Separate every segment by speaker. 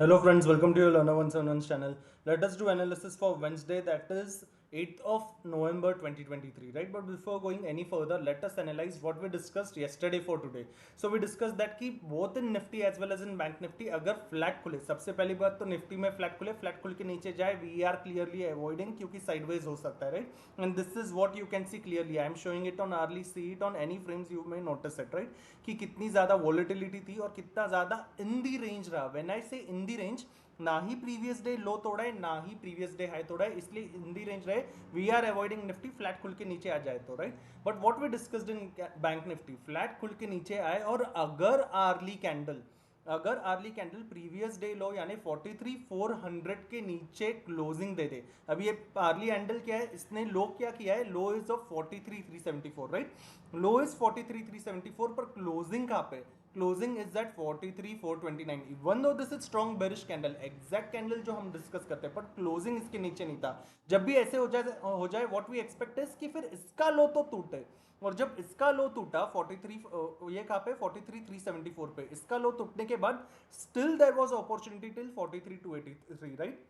Speaker 1: Hello friends, welcome to your Learner 171 channel. Let us do analysis for Wednesday, that is 8th of November 2023, right? But before going any further, let us analyze what we discussed yesterday for today. So we discussed that कि both in Nifty as well as in Bank Nifty अगर flat खुले, सबसे पहली बात तो Nifty में flat खुल के नीचे जाए, वी आर क्लियरली अवॉइडिंग क्योंकि साइडवेज हो सकता है, right? And this is what you can see clearly, I am showing it on early, see it on any frames, you may notice it, right? कि कितनी ज्यादा वॉलिटिलिटी थी और कितना ज्यादा इन दी रेंज रहा. व्हेन आई से इन दी रेंज, ना ही प्रीवियस डे लो तोड़ा है ना ही प्रीवियस डे हाई तोड़ा है, इसलिए इन दी रेंज रहे. We are avoiding Nifty flat खुल के नीचे आ जाए तो, right? But what we discussed in Bank Nifty, flat खुल के नीचे आए और अगर early candle previous day low यानी 43,400 के नीचे क्लोजिंग दे दे. अभी ये अर्ली कैंडल क्या है, इसने लो क्या किया है, low is of 43,374, right? Low is 43,374 पर क्लोजिंग कहां पे, closing is at 43,429. Even though this is strong bearish candle, exact candle जो हम डिस्कस करते हैं, पर क्लोजिंग इसके नीचे नहीं था. जब भी ऐसे हो जाए व्हाट वी एक्सपेक्ट इज कि फिर इसका लो तो टूटे. और जब इसका लो टूटा 43, ये कहां पे 43,374 पे, इसका लो टूटने के बाद still there was opportunity till 43,283, right?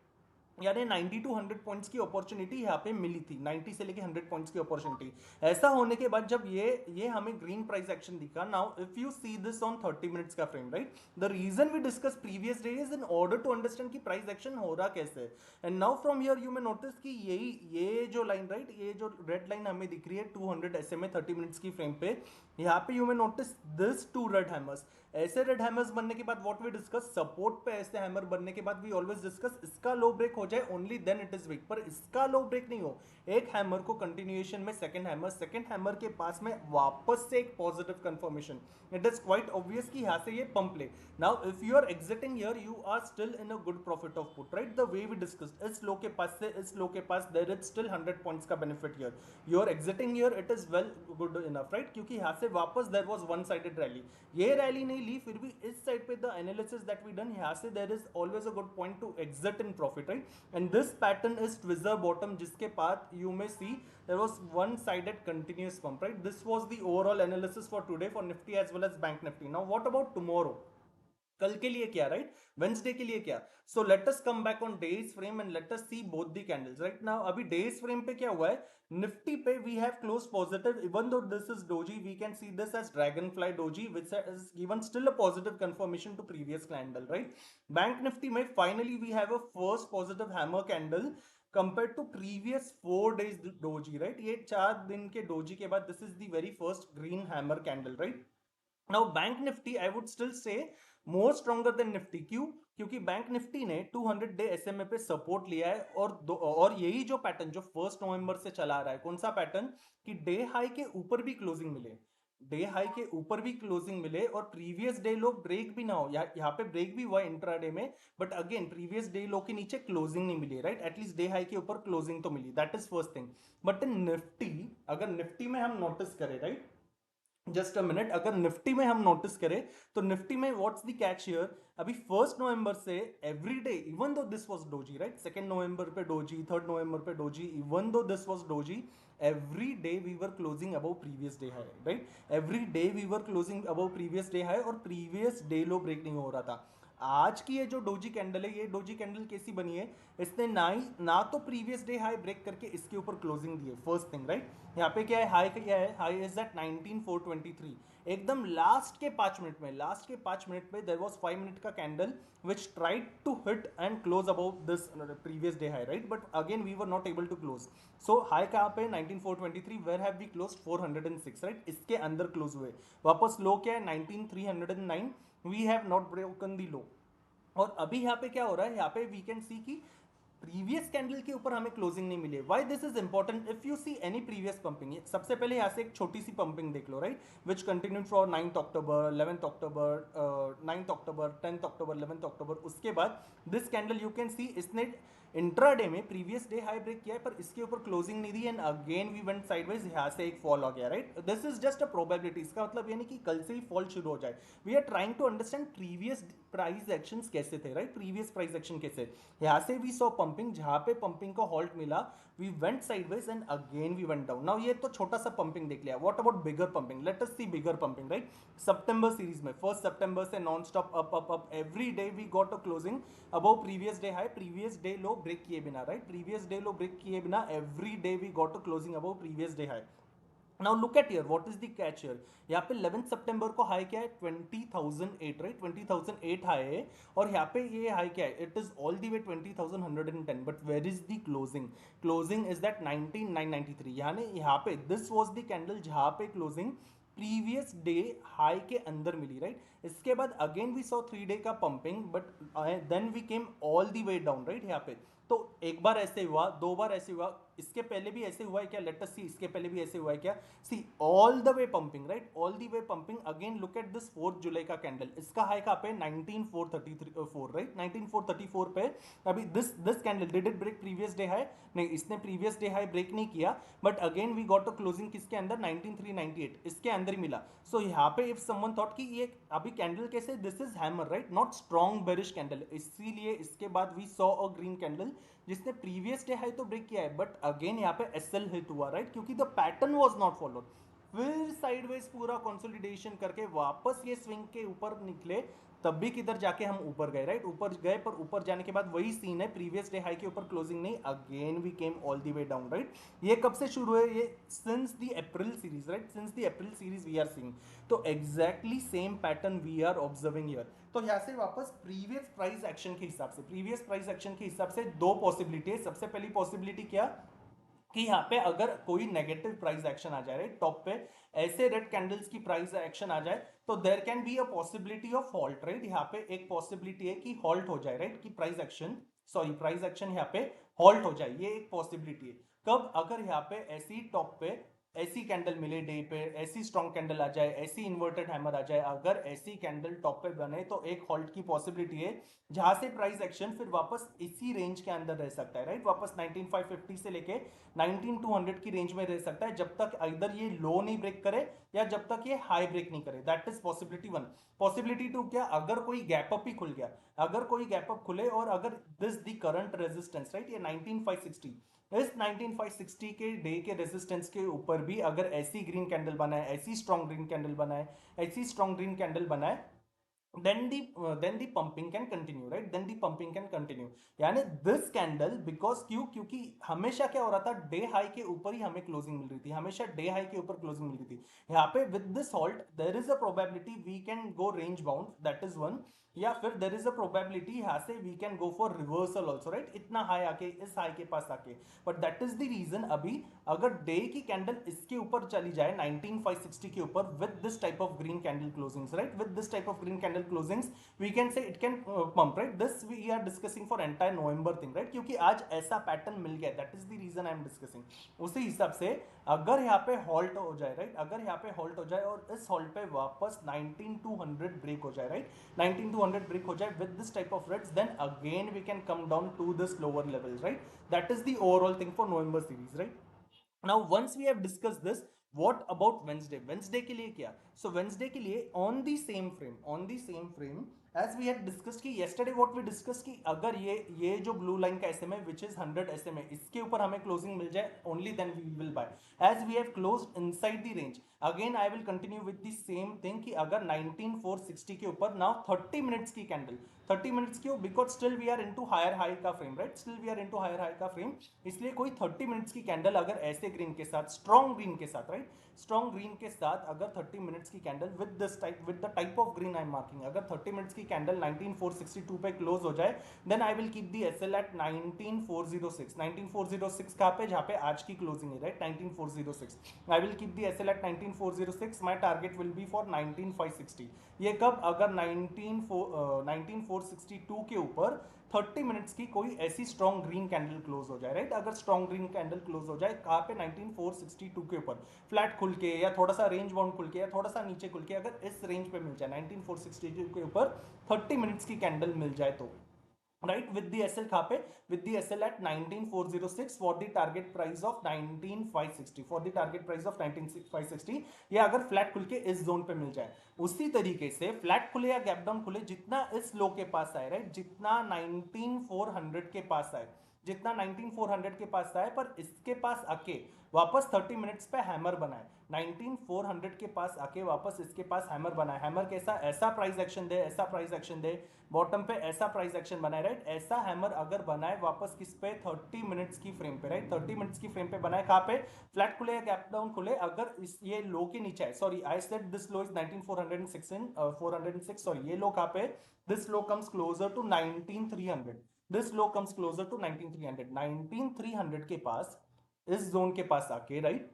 Speaker 1: यानी 90 टू 100 पॉइंट्स की अपॉर्चुनिटी यहाँ पे मिली थी, 90 से लेके 100 पॉइंट्स की अपॉर्चुनिटी. ऐसा होने के बाद जब ये हमें ग्रीन प्राइस एक्शन दिखा, now if you see this on 30 minutes का frame, right? The reason we discuss previous day is in order to understand कि प्राइस एक्शन हो रहा कैसे. And now from here you may notice कि ये जो line, right, ये जो रेड लाइन हमें दिख रही है 200 SMA 30 मिनट्स की फ्रेम पे, यहाँ पे you may notice this two red hammers. ऐसे रेड हैमर्स बनने के बाद व्हाट वी डिस्कस, सपोर्ट पे ऐसे हैमर बनने के बाद वी ऑलवेज डिस्कस इसका लो ब्रेक हो जाए only then it is weak. पर इसका लो ब्रेक नहीं हो, एक हैमर को कंटिन्यूएशन में सेकंड हैमर के पास में वापस से एक positive confirmation, it is quite obvious कि यहां से ये पंप ले. Now if you are exiting here you are still in a good profit of put, right? The way we discussed, इस लो के पास से इस लो के पास देयर इज स्टिल 100 पॉइंट्स का benefit here. You are exiting here, it is well good enough, right? क्योंकि यहां से वापस there was one sided rally, ये रैली नहीं ली, फिर भी इस साइड पे the analysis that we done, यहां से there is always a good point to exit in profit, right? And this pattern is tweezer bottom, जिसके बाद you may see there was one sided continuous pump, right? This was the overall analysis for today for Nifty as well as Bank Nifty. Now what about tomorrow, कल के लिए क्या, right? Wednesday के लिए क्या? So let us come back on days frame and let us see both the candles, right? Now अभी days frame पे क्या हुआ है, निफ्टी पे we have close positive, even though this is doji, we can see this as dragonfly doji which is given still a positive confirmation to previous candle, right? Bank Nifty में finally we have a first positive hammer candle compare to previous 4 days doji, right? ये 4 दिन के doji के बाद this is the very first green hammer candle, right? Now Bank Nifty I would still say more stronger than Nifty. क्यों? क्योंकि bank Nifty ने 200 day SMA पे support लिया है और यही जो पैटर्न जो 1 नवंबर से चला रहा है, कौन सा पैटर्न, कि डे हाई के ऊपर भी क्लोजिंग मिले, डे हाई के ऊपर भी क्लोजिंग मिले और प्रीवियस डे लो ब्रेक भी ना हो. यहाँ पे ब्रेक भी हुआ इंट्राडे में, but again previous day low के नीचे क्लोजिंग नहीं मिली, राइट? एटलीस्ट डे हाई के ऊपर क्लोजिंग तो मिली, that is first thing. But in Nifty, अगर निफ्टी में हम नोटिस करें, राइट, जस्ट अ मिनट, अगर निफ्टी में हम नोटिस करें तो निफ्टी में व्हाट्स द कैच हियर, अभी 1 नवंबर से every day, even though this was doji, right, 2 नवंबर पे डोजी, 3 नवंबर पे doji, even though this was doji, every day we were closing above previous day high, right? Every day we were closing above previous day high और previous day low break नहीं हो रहा था. आज की ये जो डोजी कैंडल है, ये डोजी कैंडल कैसी बनी है, इसने ना तो प्रीवियस डे हाई ब्रेक करके इसके ऊपर क्लोजिंग दी है, फर्स्ट थिंग, राइट? यहाँ पे क्या है, हाई क्या है, हाई इज एट 19,423. एकदम लास्ट के 5 मिनट में देयर वाज 5 मिनट का candle which tried to hit and close about this previous day high, right? But again we were not able to close. So high कहाँ पे 19,423, where have we close 406, right? इसके अंदर close हुए. वापस low क्या है 19,309, we have not broken the low. और अभी यहाँ पे क्या हो रहा है, यहाँ पे वी कैन सी की प्रीवियस कैंडल के ऊपर हमें क्लोजिंग नहीं मिली. Why this is important, if you see any previous pumping, सबसे पहले यहां से एक छोटी सी पंपिंग देख लो, right, which continued for 9 October, 11 October, 9 October, 10 October, 11 October. उसके बाद this candle you can see इसने इंट्राडे में प्रीवियस डे हाई ब्रेक किया है पर इसके ऊपर क्लोजिंग नहीं दी and again we went sideways, यहाँ से एक फॉल हो गया, right. This is just a probability, इसका मतलब ये नहीं कि कल से ही फॉल शुरू हो जाए। We are trying to understand previous price actions कैसे थे, राइट, प्रीवियस प्राइस एक्शन कैसे। यहाँ से वी सॉ पंपिंग, जहाँ पे पंपिंग को हॉल्ट मिला we went sideways and again we went down. Now ये तो छोटा सा पंपिंग देख लिया, what about bigger pumping, let us see bigger pumping, right. सितंबर सीरीज में 1 सितंबर से non stop up up up, every day we got a closing above previous day high, previous day low break किए बिना, right, previous day low break किए बिना every day we got a closing above previous day high. Now look at here, what is the catch here, यहाँ पे 11 सितंबर को high क्या है 20,008, right, 20,008 high है, और यहाँ पे ये हाई क्या है, it is all the way 20,110, but where is the closing, closing is that 19,993, यानी यहाँ पे दिस वाज द कैंडल जहाँ पे क्लोजिंग प्रीवियस डे हाई के अंदर मिली, राइट। इसके बाद अगेन वी सॉ 3 डे का pumping, but then we came all the way down, right. यहाँ पे तो एक बार ऐसे हुआ, दो बार ऐसे हुआ, इसके पहले भी ऐसे हुआ है क्या, लेट अस सी, इसके पहले भी ऐसे हुआ है क्या, see all the way pumping, right, all the way pumping. Again look at this 4 July का कैंडल, इसका हाई कहाँ पे 19,433 राइट, 19,434 पे। अभी this candle did it break previous day high, नहीं, इसने प्रीवियस डे हाई ब्रेक नहीं किया, but again we got a closing किसके अंदर 19,398, इसके अंदर ही मिला। सो यहाँ पे इफ समवन थॉट कि ये अभी कैंडल कैसे, this is hammer, right, not strong bearish candle, इसीलिए इसके बाद we saw a green candle जिसने प्रीवियस डे हाई तो ब्रेक किया है, बट अगेन यहाँ पे एसएल हिट हुआ, राइट, क्योंकि the pattern was not followed. फिर साइडवेज पूरा कंसोलिडेशन करके वापस ये स्विंग के ऊपर निकले, तब भी किधर जाके हम ऊपर गए, राइट, ऊपर गए, पर ऊपर जाने के बाद वही सीन है, प्रीवियस डे हाई के ऊपर क्लोजिंग नहीं, again we came all the way down, right. ये कब से शुरू है, ये since the April series, right, since the April series we are seeing. तो exactly same pattern we are observing here. तो यहाँ से वापस प्रीवियस प्राइस एक्शन के हिसाब से, प्रीवियस प्राइस एक्शन के हिसाब से दो पॉसिबिलिटी है। सबसे पहली पॉसिबिलिटी क्या कि यहाँ पे अगर कोई नेगेटिव प्राइस एक्शन आ जाए, राइट, टॉप पे ऐसे रेड कैंडल्स की प्राइस एक्शन आ जाए, तो there can be a possibility of halt, right. यहाँ पे एक पॉसिबिलिटी है कि हॉल्ट हो जाए, राइट, कि price action, sorry, price action यहाँ पे हॉल्ट हो जाए, ये एक पॉसिबिलिटी है। कब, अगर यहाँ पे ऐसी टॉप पे ऐसी कैंडल मिले डे पे, ऐसी स्ट्रॉन्ग कैंडल आ जाए, ऐसी इन्वर्टेड हैमर आ जाए, अगर ऐसी कैंडल टॉप पे बने तो एक हॉल्ट की पॉसिबिलिटी है, जहां से प्राइस एक्शन फिर वापस इसी रेंज के अंदर रह सकता है, राइट, वापस 19,550 से लेके 19,200 की रेंज में रह सकता है, जब तक इधर ये लो नहीं ब्रेक करे या जब तक ये हाई ब्रेक नहीं करे। That is possibility one. Possibility two क्या, अगर कोई गैप अप ही खुल गया, अगर कोई गैप अप खुले और अगर this the current resistance, right, ये 19,560, इस 19,560 के डे के रेजिस्टेंस के ऊपर भी अगर ऐसी ग्रीन कैंडल बनाए, ऐसी स्ट्रॉन्ग ग्रीन कैंडल बनाए, ऐसी स्ट्रॉन्ग ग्रीन कैंडल बनाए, then the pumping can continue, right, then the pumping can continue। यानी this candle because क्योंकि हमेशा क्या हो रहा था, डे हाई के ऊपर ही हमें क्लोजिंग मिल रही थी, हमेशा डे हाई के ऊपर क्लोजिंग मिल रही थी। यहाँ पे with this halt there is a probability we can go range bound, that is one, या फिर there is a probability यहाँ से we can go for reversal also, right, इतना हाई आके इस हाई के पास आके। but that is the reason अभी अगर डे की कैंडल इसके ऊपर चली जाए 19,560 के ऊपर with this type of green candle closings, right, with this type of green candle closings we can say it can pump, right। this we are discussing for entire November thing, right, क्योंकि आज ऐसा pattern मिल गया, that is the reason I am discussing। उसी हिसाब से अगर यहाँ पे हॉल्ट हो जाए, राइट, अगर यहाँ पे हॉल्ट हो जाए और इस हॉल्ट पे वापस 19,200 ब्रेक हो जाए, राइट, 19,200 ब्रेक हो जाए with this type of reds, then again we can come down to this lower levels, right। that is the overall thing for November series, right। now once we have discussed this, what about Wednesday, Wednesday के लिए क्या, so Wednesday के लिए on the same frame, on the same frame as we had discussed कि yesterday what we discussed कि अगर ये जो blue line का SMA which is 100 SMA, इसके ऊपर हमें closing मिल जाए only then we will buy, as we have closed inside the range। again I will continue with the same thing कि अगर 19,460 के ऊपर now 30 minutes की candle, 30 मिनट्स क्यों, because still we are into higher high का frame, right, still we are into higher high का frame, इसलिए कोई 30 मिनट्स की कैंडल अगर ऐसे ग्रीन के साथ, स्ट्रॉन्ग ग्रीन के साथ, राइट, स्ट्रॉन्ग ग्रीन के साथ अगर 30 मिनट्स की candle with this type, with the type of green I am marking, अगर 30 मिनट्स की कैंडल 19,462 पे क्लोज हो जाए, then I will keep the SL at 19,406, 19,406 कहाँ पे, जहाँ पे आज की क्लोजिंग है, right, 19,406, I will keep the SL at 19,406, my target will be for 19,560। ये कब, अगर 19,462 के ऊपर 30 मिनट्स की कोई ऐसी स्ट्रॉन्ग ग्रीन कैंडल क्लोज हो जाए, राइट, अगर स्ट्रॉन्ग ग्रीन कैंडल क्लोज हो जाए कहाँ पे, 19,462 के ऊपर फ्लैट खुल के या थोड़ा सा रेंज बाउंड खुल के या थोड़ा सा नीचे खुल के अगर इस रेंज पे मिल जाए 19,462 के ऊपर 30 मिनट्स की कैंडल मिल जाए, तो right, with the SL कहाँ पे, with the SL at 19406 for the target price of 19560, for the target price of 19560, ये अगर फ्लैट खुल के इस जोन पे मिल जाए। उसी तरीके से फ्लैट खुले या गैप डाउन खुले, जितना इस लो के पास आए, राइट, जितना 19400 के पास आए, जितना 19400 के पास आए, पर इसके पास आके वापस 30 मिनट्स पे हैमर बनाए, 19400 के पास आके वापस इसके पास हैमर बनाए। हैमर कैसा, ऐसा प्राइस एक्शन दे, ऐसा प्राइस एक्शन दे, बॉटम पे ऐसा प्राइस एक्शन बनाए, राइट, ऐसा हैमर अगर बनाए वापस किस पे, 30 मिनट्स की फ्रेम पे, राइट, 30 मिनट्स की फ्रेम पे बनाए, कहां पे, फ्लैट खुले या गैप डाउन खुले, अगर इस ये लो के नीचे है, sorry I said this low is 19406 in 406, sorry ये लो कहां पे, this low comes closer to 19300, this low comes closer to 19300, 19300 के पास, इस जोन के पास आके, राइट,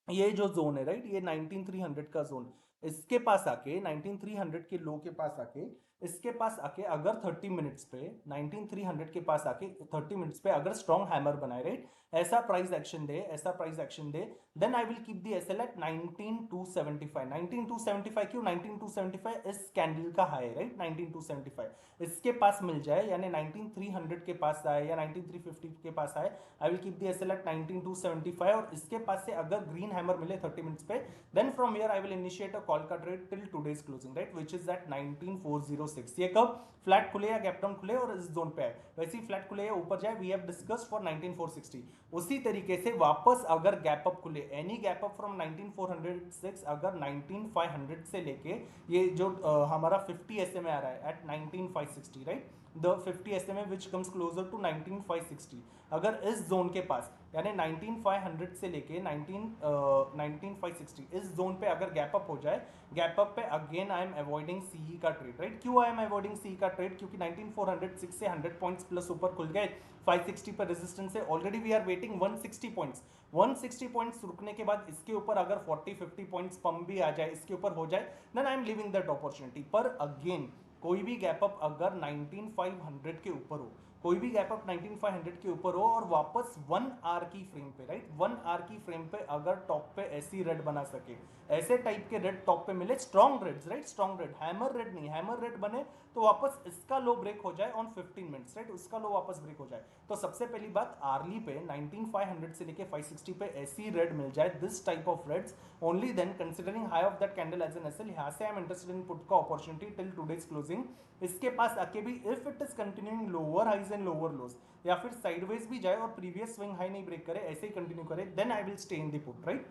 Speaker 1: ये जो जोन है, राइट, ये 19300 का जोन, इसके पास आके 19300 के लो के पास आके, इसके पास आके अगर 30 मिनट्स पे 19300 के पास आके 30 मिनट्स पे अगर स्ट्रॉन्ग हैमर बनाए, राइट, ऐसा प्राइस एक्शन दे, ऐसा प्राइस एक्शन दे, then I will keep the SL at 19275, 19275 क्यों, 19275 इस कैंडल का हाई, राइट, 19275 इसके पास मिल जाए, यानी 19300 के पास आए या 19350 के पास आए, I will keep the SL at 19275, और इसके पास से अगर ग्रीन हैमर मिले 30 मिनट्स पे, then from here I will initiate a call का trade till today's closing, right, which is at 19406। ये कब, फ्लैट खुले या गैप डाउन खुले और इस जोन पे आए, वैसे ही फ्लैट खुले या ऊपर जाए, वी हैव डिस्कस्ड फॉर 19460। उसी तरीके से वापस अगर गैप अप खुले, एनी गैप अप फ्रॉम 19406 अगर 19500 से लेके ये जो हमारा 50 SMA आ रहा है at 19560, right, the 50 SMA which comes closer to 19560, अगर इस जोन के पास, यानी 19500 से लेके 19560 इस जोन पे अगर गैप अप हो जाए, गैप अप पे again I M avoiding CE का ट्रेड, राइट, क्यों आई एम अवॉइडिंग सीई का ट्रेड, क्योंकि 19406 से 100 पॉइंट्स प्लस ऊपर खुल गए, 560 पर रेजिस्टेंस है, already we are waiting 160 points, 160 points रुकने के बाद इसके ऊपर अगर 40-50 पॉइंट्स पंप भी आ जाए, इसके ऊपर हो जाए, then I am leaving that opportunity. पर अगेन कोई भी गैप अप अगर 19500 के ऊपर हो, कोई भी गैप अप 19500 के ऊपर हो और वापस 1 आवर की फ्रेम पे, राइट, 1 आवर की फ्रेम पे अगर टॉप पे ऐसी रेड बना सके, ऐसे टाइप के रेड टॉप पे मिले, strong reds, right, strong red, hammer red नहीं, हैमर रेड बने तो वापस इसका लो ब्रेक हो जाए ऑन 15 मिनट्स, राइट, उसका लो वापस ब्रेक हो जाए, तो सबसे पहली बात आर्ली पे 19500 से लेके 560 पे ऐसी रेड मिल जाए, this type of reds, only then considering high of that candle as an SL, यहां से I am interested in put का अपॉर्चुनिटी टिल टुडेज क्लोजिंग। इसके पास आके भी if it is continuing lower highs and lower lows, या फिर sideways भी जाए और प्रीवियस स्विंग हाई नहीं ब्रेक करे, ऐसे ही कंटिन्यू करे, then I will stay in the put, right.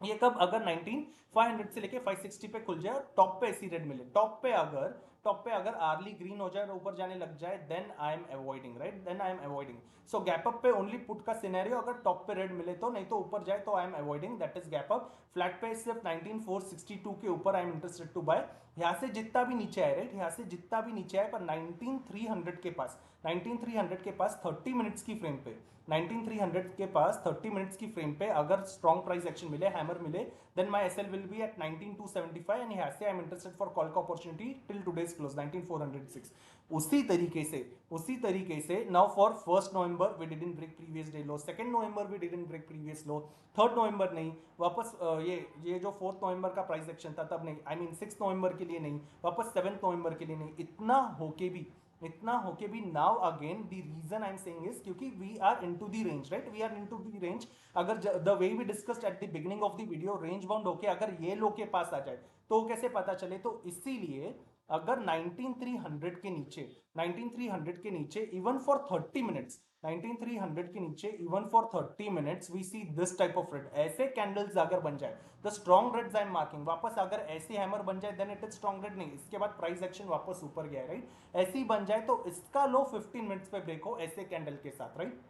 Speaker 1: ये कब, अगर 19500 से लेके 560 पे खुल जाए और टॉप पे ऐसी रेड मिले, टॉप पे अगर आर्ली ग्रीन हो जाए और ऊपर जाने लग जाए, then I M avoiding, right, then I M avoiding. So gap up पे ओनली पुट का सिनेरियो, अगर टॉप पे रेड मिले तो, नहीं तो ऊपर जाए तो आई एम अवॉइडिंग, that is gap up. Flat पे सिर्फ 19462 के ऊपर I am interested to buy, यहां से जितना भी नीचे आए, राइट, यहां से जितना भी नीचे आए, पर 19300 के पास, 19300 के पास 30 मिनट्स की फ्रेम पे, 19300 के पास 30 मिनट्स की फ्रेम पे अगर स्ट्रॉन्ग प्राइस एक्शन मिले, हैमर मिले, then my SL will be at 19275 and यहां से I am interested for call का अपॉर्चुनिटी टिल टुडेज क्लोज 19406। उसी तरीके से now for 1 November we didn't break previous day low, 2 November we didn't break previous low, 3 November नहीं, वापस ये जो 4 नवंबर का प्राइस एक्शन था तब नहीं, आई मीन 6 नवंबर के लिए नहीं, वापस 7 नवंबर के लिए नहीं, इतना होके भी now again the reason I am saying is क्योंकि we are into the range, right, we are into the range. अगर the way we discussed at the beginning of the video, range bound होके अगर ये लो के पास आ जाए तो कैसे पता चले, तो इसीलिए अगर 19300 के नीचे, 19300 के नीचे इवन फॉर 30 मिनट्स, 19300 के नीचे even for 30 minutes we see this type of red, ऐसे कैंडल्स अगर बन जाए, the strong reds I am marking, वापस अगर ऐसे हैमर बन जाए then it is strong red नहीं, इसके बाद प्राइस एक्शन वापस ऊपर गया, राइट, ऐसे ही बन जाए तो इसका लो 15 मिनट्स पे ब्रेक हो ऐसे कैंडल के साथ, राइट।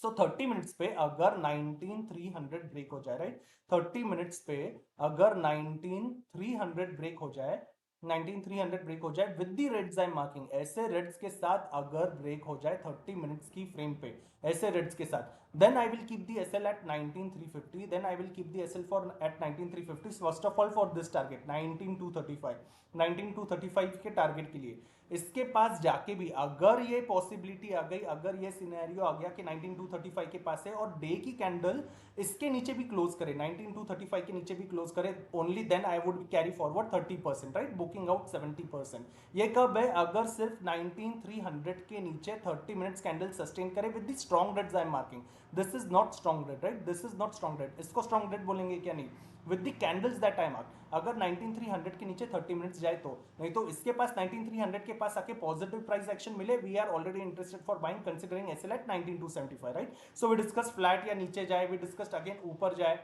Speaker 1: सो 30 मिनट्स पे अगर 19300 ब्रेक हो जाए, राइट, 30 मिनट्स पे अगर 19300 ब्रेक हो जाए, 19300 ब्रेक हो जाए with the Reds I am marking, ऐसे रेड्स के साथ अगर ब्रेक हो जाए 30 मिनट्स की फ्रेम पे, ऐसे रेड्स के साथ then I will keep the SL at 19350, then I will keep the SL for at 19350. First of all for this target 19235 के टारगेट के लिए इसके पास जाके भी अगर ये पॉसिबिलिटी आ गई, अगर ये सिनेरियो आ गया कि 19235 के पास है और डे की कैंडल इसके नीचे भी क्लोज करे, 19235 के नीचे भी क्लोज करे, only then I would carry forward 30%, right, booking out 70%. ये कब है? अगर सिर्फ 19300 के नीचे 30 मिनट्स कैंडल सस्टेन करे with the strong reds I am marking. This is not strong red, right, this is not strong red. इसको स्ट्रॉन्ग रेड बोलेंगे क्या? नहीं. With the candles that I mark, अगर 19300 के नीचे 30 मिनट्स जाए तो, नहीं तो इसके पास 19300 के पास आके पॉजिटिव प्राइस एक्शन मिले, we are already interested for buying considering SL at 19275, right. So we discuss flat या नीचे जाए, वी डिस्कस्ड अगेन ऊपर जाए,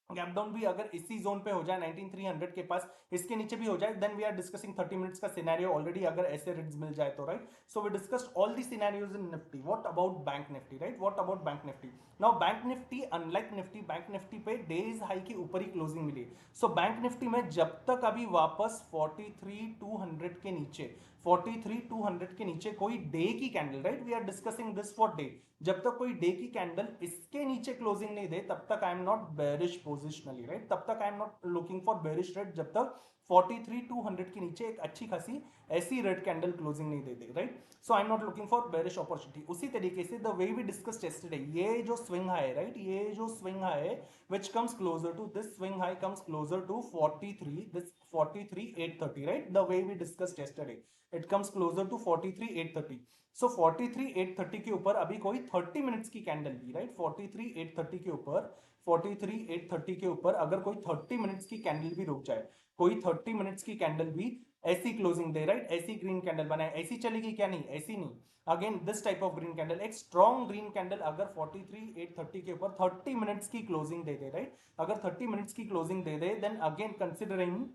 Speaker 1: गैप डाउन भी अगर इसी जोन पे हो जाए 19300 के पास, इसके नीचे भी हो जाए, then we are discussing 30 minutes का सिनेरियो ऑलरेडी, अगर ऐसे रेट्स मिल जाए तो, right. So we discussed all the scenarios in Nifty. What about Bank Nifty, right, what about Bank Nifty? Now Bank Nifty unlike Nifty, Bank Nifty पे डेज हाई की ऊपर ही क्लोजिंग मिली. सो बैंक निफ्टी में जब तक अभी वापस 43200 के नीचे, 43200 के नीचे कोई डे की candle, right, we are discussing this for day, जब तक कोई डे की कैंडल इसके नीचे क्लोजिंग नहीं दे तब तक आई am not bearish positionally, right, तब तक आई am not looking for bearish rate, जब तक 43200 के नीचे एक अच्छी खासी ऐसी रेड कैंडल क्लोजिंग नहीं दे दे, right. So I am not looking for bearish opportunity. उसी तरीके से the way we discussed yesterday, ये जो स्विंग हाई है, राइट, ये जो स्विंग हाई है which comes closer to this swing high comes closer to 43, this 43830, right, the way we discussed yesterday, it comes closer to 43830. so 43830 के ऊपर अभी कोई 30 मिनट्स की कैंडल भी, राइट, 43830 के ऊपर, 43830 के ऊपर अगर कोई 30 मिनट्स की कैंडल भी रुक जाए, कोई 30 मिनट्स की कैंडल भी ऐसी क्लोजिंग दे, राइट, ऐसी ग्रीन कैंडल बनाए, ऐसी चलेगी क्या? नहीं, ऐसी नहीं. Again this type of green candle, एक स्ट्रॉन्ग ग्रीन कैंडल अगर 43830 के ऊपर 30 मिनट्स की क्लोजिंग दे दे, राइट, अगर 30 मिनट्स की क्लोजिंग दे दे, then again considering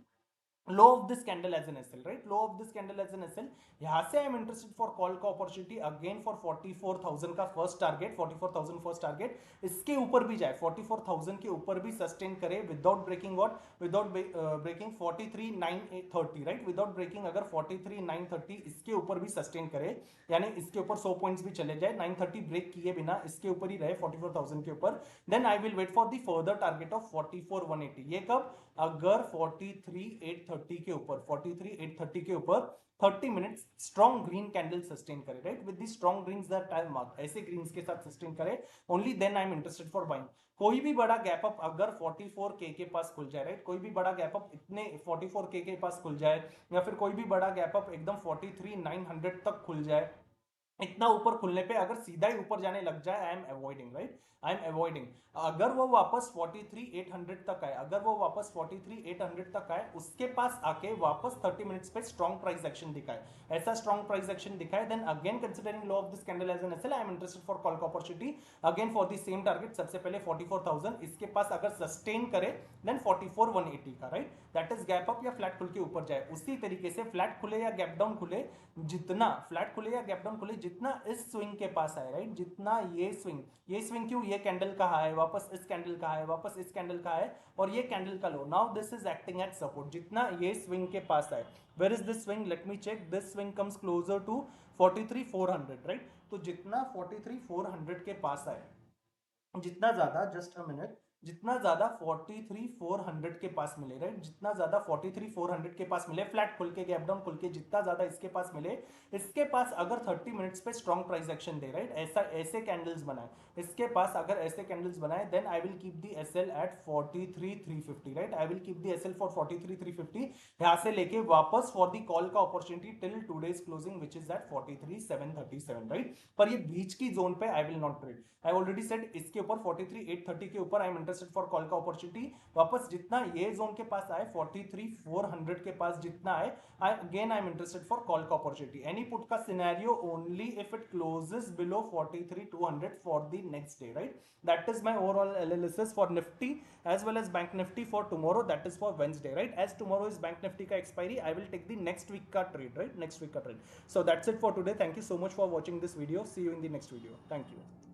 Speaker 1: low of this candle as an SL, right, low of this candle as an SL, यहां से I am interested for call का अपॉर्चुनिटी अगेन फॉर 44000 का फर्स्ट टारगेट, 44000 फर्स्ट टारगेट, इसके ऊपर भी जाए, 44000 के ऊपर भी सस्टेन करे without breaking, what, without breaking 43930, right, without breaking अगर 43930 इसके ऊपर भी सस्टेन करे, यानी इसके ऊपर 100 पॉइंट्स भी चले जाए, 930 ब्रेक किए बिना इसके ऊपर ही रहे 44000 के ऊपर, then I will wait for the further target of 44180. ये कब? अगर 43830 के ऊपर, 43830 के ऊपर 30 minutes strong green candle sustain करे, right, with the strong greens that I mark, ऐसे ग्रीन्स के साथ सस्टेन करे, only then I am interested for buying. कोई भी बड़ा गैप अप अगर 44k के पास खुल जाए, राइट, कोई भी बड़ा गैप अप इतने 44k के पास खुल जाए, या फिर कोई भी बड़ा गैप अप एकदम 43900 तक खुल जाए, इतना ऊपर खुलने पे अगर सीधा ही ऊपर जाने लग जाए, I am avoiding, right, I am avoiding. अगर वो वापस 43800 तक आए, अगर वो वापस 43800 तक आए, उसके पास आके वापस 30 मिनट्स पे स्ट्रॉन्ग प्राइस एक्शन दिखाए, ऐसा स्ट्रॉन्ग प्राइस एक्शन दिखाए, then again considering low of this candle as an SL, I am interested for call opportunity again for the same target. सबसे पहले 44000 इसके पास अगर सस्टेन करे, देन 44180 का, right, that is gap up या flat खुल के ऊपर जाए. उसी तरीके से फ्लैट खुले या गैप डाउन खुले, जितना फ्लैट खुले या गैप डाउन खुले, जितना इस स्विंग के पास आए, राइट, जितना ये स्विंग क्यों, ये कैंडल का हाई, वापस इस कैंडल का हाई, वापस इस कैंडल का हाई, और ये कैंडल का low, now this is acting at support, जितना ये स्विंग के पास आए. Where is this swing? Let me check. This swing comes closer to 43400, right, तो जितना 43400 के पास आए, जितना ज्यादा, जस्ट अ मिनट, जितना ज्यादा 43400 के पास मिले, राइट, जितना ज्यादा 43400 के पास मिले, फ्लैट खुल के गैप डाउन खुल के जितना ज्यादा इसके पास मिले, इसके पास अगर 30 मिनट्स पे स्ट्रॉन्ग प्राइस एक्शन दे, राइट, ऐसा ऐसे कैंडल्स बनाए, इसके पास अगर ऐसे कैंडल्स बनाए, then I will keep the SL at 43350, right, I will keep the SL for 43350, यहां से लेके वापस फॉर द कॉल का opportunity till today's closing which is at 43737, right. पर ये बीच की जोन पे I will not trade. I already said इसके ऊपर 43830 के ऊपर I am interested for call का अपॉर्चुनिटी. वापस जितना ये जोन के पास आए, 43400 के पास जितना आए, again I am interested for call का अपॉर्चुनिटी. एनी पुट का scenario only if it closes below 43200 for the next day, right. That is my overall analysis for Nifty as well as bank nifty for tomorrow, that is for Wednesday, right. As tomorrow is bank nifty ka expiry, I will take the next week ka trade, right, next week ka trade. So that's it for today. Thank you so much for watching this video. See you in the next video. Thank you.